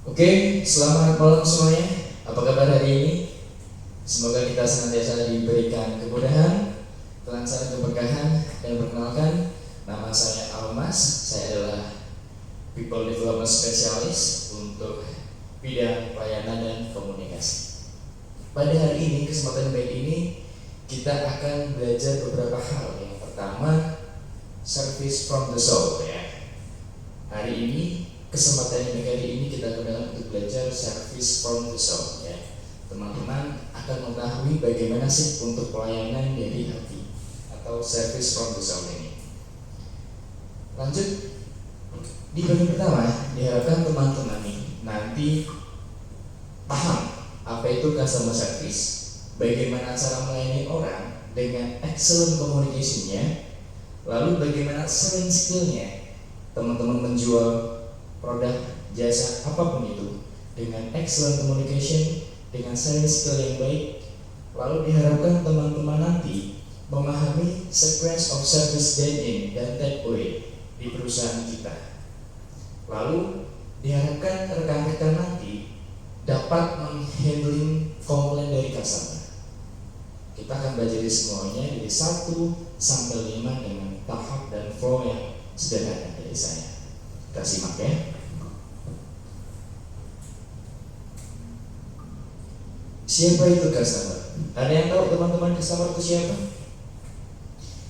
Oke, selamat malam semuanya. Apa kabar hari ini? Semoga kita senantiasa diberikan kemudahan, kelancaran, keberkahan. Dan perkenalkan, nama saya Almas. Saya adalah People Development Specialist untuk bidang pelayanan dan komunikasi. Pada hari ini, kesempatan baik ini, kita akan belajar beberapa hal. Yang pertama, service from the soul, ya. Hari ini, kesempatan yang kali ini kita gunakan untuk belajar service from the soul, ya. Teman-teman akan mengetahui bagaimana sih untuk pelayanan dari hati atau service from the soul ini. Lanjut, di bagian pertama diharapkan teman-teman nih nanti paham apa itu customer service, bagaimana cara melayani orang dengan excellent communication-nya, lalu bagaimana selling skill-nya teman-teman menjual produk, jasa, apapun itu dengan excellent communication, dengan selling skill yang baik. Lalu diharapkan teman-teman nanti memahami sequence of service dine-in dan take-away di perusahaan kita. Lalu diharapkan rekan-rekan nanti dapat menghandling komplain dari customer. Kita akan belajar semuanya dari 1 sampai 5 dengan tahap dan flow yang sederhana dari saya. Kita simak ya. Siapa itu customer? Ada yang tahu teman-teman customer itu siapa?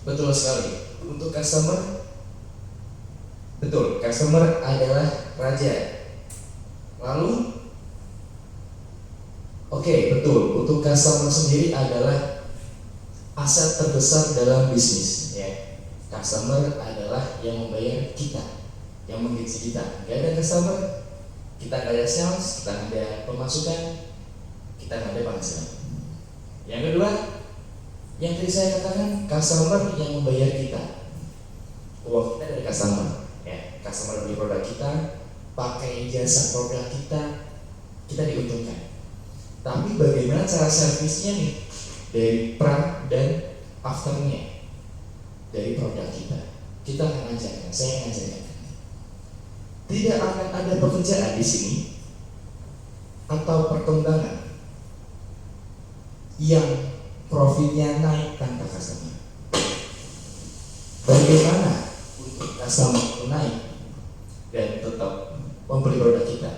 Betul sekali. Untuk customer, betul, customer adalah raja. Lalu, oke, betul. Untuk customer sendiri adalah aset terbesar dalam bisnis, ya. Customer adalah yang membayar kita, yang menggaji kita. Gak ada customer, kita gak ada sales, kita gak ada pemasukan, kita gak ada penghasilan. Yang kedua, yang tadi saya katakan, customer yang membayar kita. Uang kita dari customer, ya. Customer beli produk kita, pakai jasa produk kita diuntungkan. Tapi bagaimana cara servisnya nih, dari pra dan afternya dari produk kita akan ajarkan, saya akan ajarkan. Tidak akan ada pekerjaan di sini atau perkembangan yang profitnya naik tanpa customer. Bagaimana untuk customer itu naik dan tetap membeli produk kita?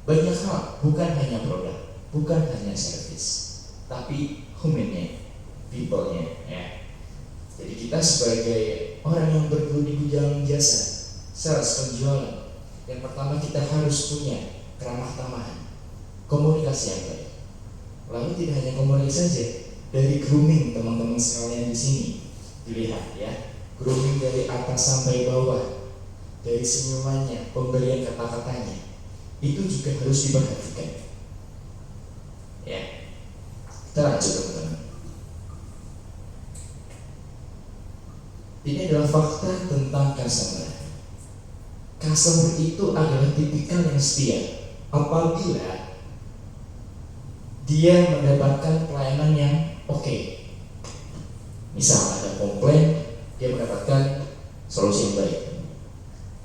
Banyak hal, bukan hanya produk, bukan hanya service, tapi humannya, people-nya, ya. Jadi kita sebagai orang yang bergelut di bidang jasa, sales, penjualan, yang pertama kita harus punya keramah tamahan, komunikasi yang baik. Lalu tidak hanya komunikasi saja, dari grooming teman-teman sekalian di sini dilihat ya, grooming dari atas sampai bawah, dari senyumannya, pemberian kata-katanya, itu juga harus diperhatikan. Ya, kita lanjut teman-teman. Ini adalah fakta tentang customer. Customer itu adalah tipikal yang setia apabila dia mendapatkan pelayanan yang oke. Misal ada komplain, dia mendapatkan solusi yang baik.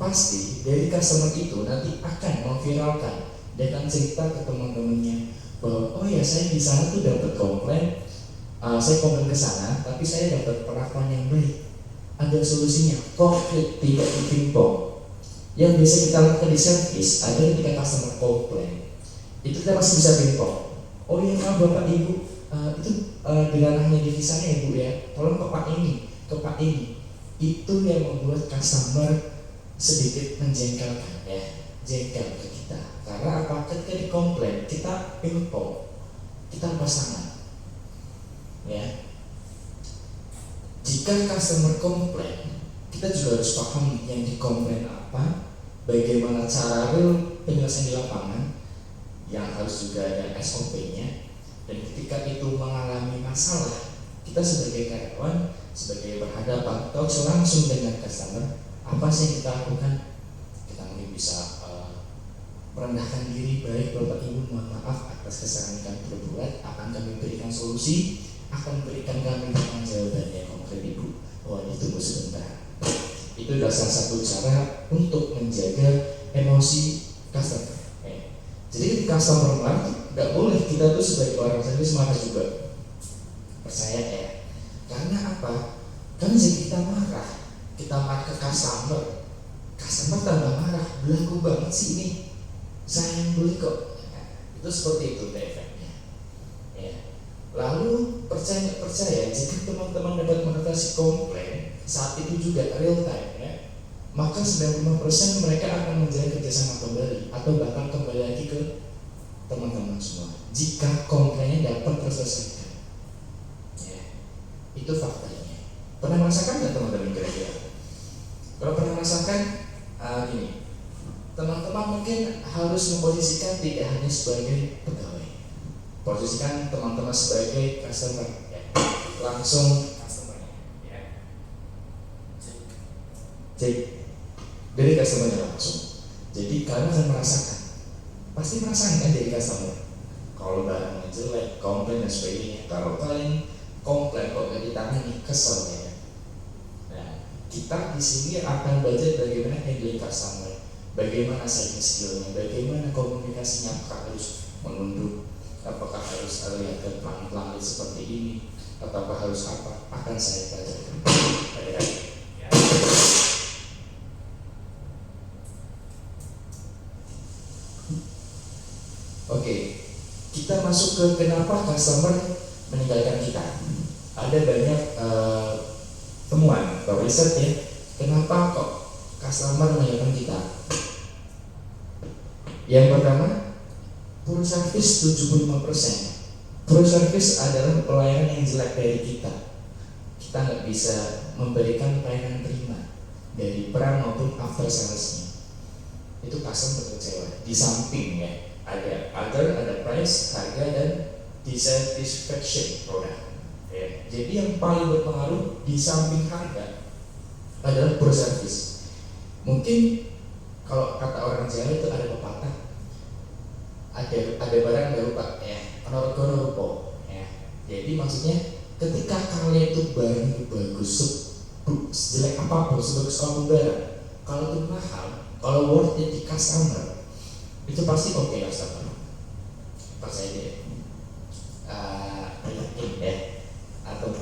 Pasti dari customer itu nanti akan memviralkan, dia akan cerita ke teman-temannya bahwa oh ya, saya di sana tuh dapat komplain, saya komplain ke sana, tapi saya dapat perlakuan yang baik. Ada solusinya, konkret, tidak diping-pong. Yang biasa kita lakukan di service ada ketika customer komplain, itu kita masih bisa ping-pong. Oh iya Bapak Ibu, itu di ranahnya divisi sana ya Bu ya, tolong ke Pak ini, ke Pak ini. Itu yang membuat customer sedikit menjengkelkan, ya, jengkel ke kita. Karena apa? Ketika dikomplain, kita ping-pong, kita pasangan, ya. Jika customer komplain, kita juga harus paham yang dikomplain apa, bagaimana cara real penyelesaian di lapangan, yang harus juga ada SOP-nya. Dan ketika itu mengalami masalah, kita sebagai karyawan, sebagai berhadapan atau langsung dengan customer, apa sih yang kita lakukan? Kita mungkin bisa merendahkan diri, baik Bapak Ibu, mohon maaf atas kesalahan yang kami perbuat, akan kami berikan solusi, akan berikan kami jawaban yang konkret Ibu. Oh, ditunggu sebentar. Itu adalah salah satu cara untuk menjaga emosi customer. customer marah nggak boleh kita tuh sebagai orang service marah juga, percaya ya. Karena apa? Karena jika kita marah ke customer tambah marah, belagu banget sih ini, saya yang beli kok. Itu seperti itu efeknya ya. Lalu percaya nggak percaya, jika teman-teman dapat mengatasi komplain saat itu juga real time ya, maka 95% mereka akan menjalin kerjasama kembali atau bahkan kembali lagi ke teman-teman semua jika komplainnya dapat terselesaikan ya. Itu faktanya. Pernah merasakan nggak teman-teman kira-kira? Kalau pernah merasakan, gini, teman-teman mungkin harus memposisikan tidak hanya sebagai pegawai, posisikan teman-teman sebagai customer ya. Langsung customernya ya. Jadi dari customernya langsung. Jadi kalian akan merasakan, pasti merasakan kan jadi customer. Kalau barangnya jelek, komplain dan sebagainya. Kalau kalian komplain kok gak ditangani, kesel ya. Nah, kita di sini akan belajar bagaimana handling customer. Bagaimana selling skillnya, bagaimana komunikasinya, apakah harus menunduk, apakah harus lihat pelan-pelan seperti ini, ataukah harus apa, akan saya pelajari. Ya. Oke, kita masuk ke kenapa customer meninggalkan kita. Ada banyak temuan atau riset ya, kenapa kok customer meninggalkan kita. Yang pertama, poor service 75%. Poor service adalah pelayanan yang jelek dari kita. Kita nggak bisa memberikan pelayanan prima dari perang maupun after salesnya. Itu customer kecewa. Di samping ya, ada price, harga, dan dissatisfaction produk. Ya. Jadi yang paling berpengaruh di samping harga adalah poor service. Mungkin kalau kata orang Jawa itu ada pepatah, ada barang baru pak ya, ono rupo ya. Jadi maksudnya ketika kalian itu barang itu bagus, sejelek apapun, sebagus apapun barang, kalau itu mahal, kalau worth it di customer, itu pasti oke customer. Percaya deh, yakin ya, atau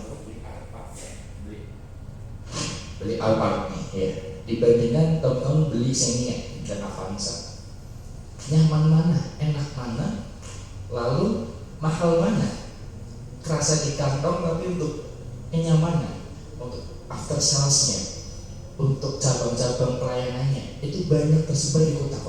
beli Alphard nih ya, dibandingkan teman-teman beli Xenia dan Avanza. Nyaman mana, enak mana, lalu mahal mana, kerasa di kantong, tapi untuk kenyamanan, untuk after salesnya, untuk cabang-cabang pelayanannya itu banyak tersebar di kota-kota.